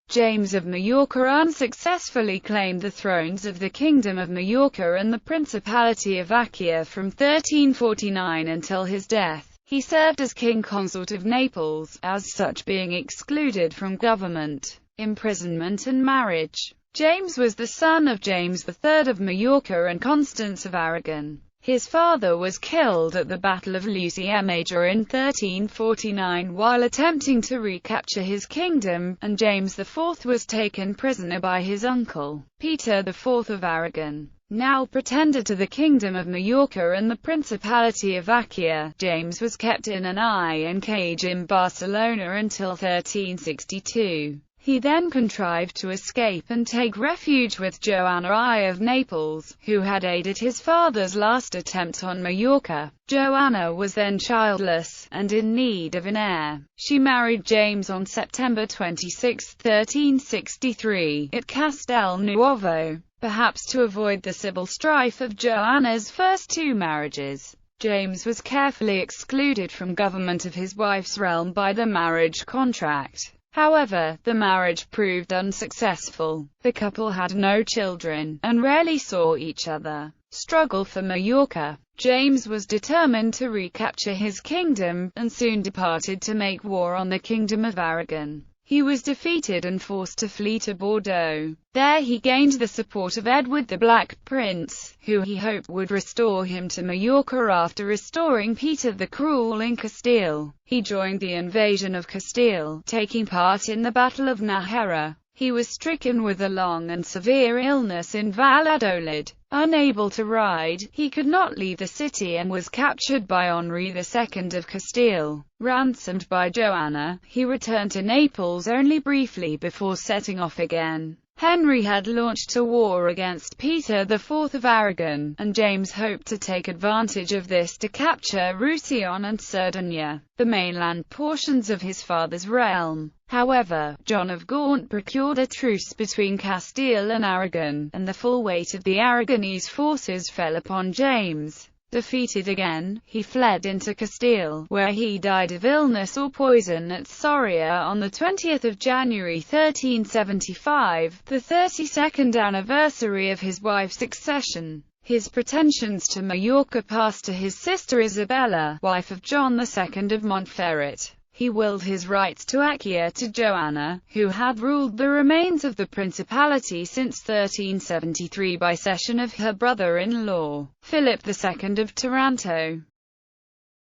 James of Majorca unsuccessfully claimed the thrones of the Kingdom of Majorca and the Principality of Achaia from 1349 until his death. He served as king consort of Naples, as such being excluded from government, imprisonment and marriage. James was the son of James III of Majorca and Constance of Aragon. His father was killed at the Battle of Lucia Major in 1349 while attempting to recapture his kingdom, and James IV was taken prisoner by his uncle, Peter IV of Aragon, now pretender to the Kingdom of Majorca and the Principality of Achaia. James was kept in an iron cage in Barcelona until 1362. He then contrived to escape and take refuge with Joanna I of Naples, who had aided his father's last attempt on Majorca. Joanna was then childless, and in need of an heir. She married James on September 26, 1363, at Castel Nuovo, perhaps to avoid the civil strife of Joanna's first two marriages. James was carefully excluded from government of his wife's realm by the marriage contract. However, the marriage proved unsuccessful. The couple had no children, and rarely saw each other. Struggle for Majorca. James was determined to recapture his kingdom, and soon departed to make war on the Kingdom of Aragon. He was defeated and forced to flee to Bordeaux. There he gained the support of Edward the Black Prince, who he hoped would restore him to Majorca after restoring Peter the Cruel in Castile. He joined the invasion of Castile, taking part in the Battle of Nájera. He was stricken with a long and severe illness in Valladolid. Unable to ride, he could not leave the city and was captured by Henry II of Castile. Ransomed by Joanna, he returned to Naples only briefly before setting off again. Henry had launched a war against Peter IV of Aragon, and James hoped to take advantage of this to capture Roussillon and Cerdagne, the mainland portions of his father's realm. However, John of Gaunt procured a truce between Castile and Aragon, and the full weight of the Aragonese forces fell upon James. Defeated again, he fled into Castile, where he died of illness or poison at Soria on 20 January 1375, the 32nd anniversary of his wife's accession. His pretensions to Majorca passed to his sister Isabella, wife of John II of Montferrat. He willed his rights to Achaia to Joanna, who had ruled the remains of the principality since 1373 by cession of her brother-in-law, Philip II of Taranto.